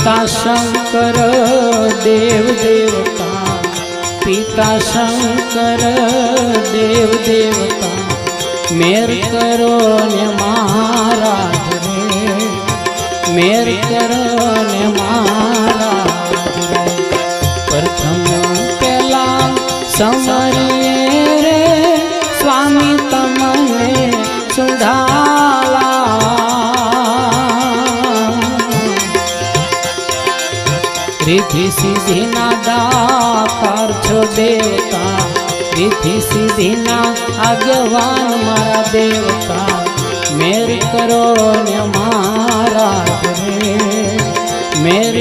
पिता शंकर देव देवता, पिता शंकर देव देवता, मेर करो ने महाराज रे, मेर करो ने महाराज रे। प्रथम पहला समरिए रे स्वामी तमने सुधाला, रिद्धि सिद्धि ना दातार छो देवता, रिद्धि सिद्धि ना आज्ञावान मारा देवता, मेर करो ने महाराज रे, मेर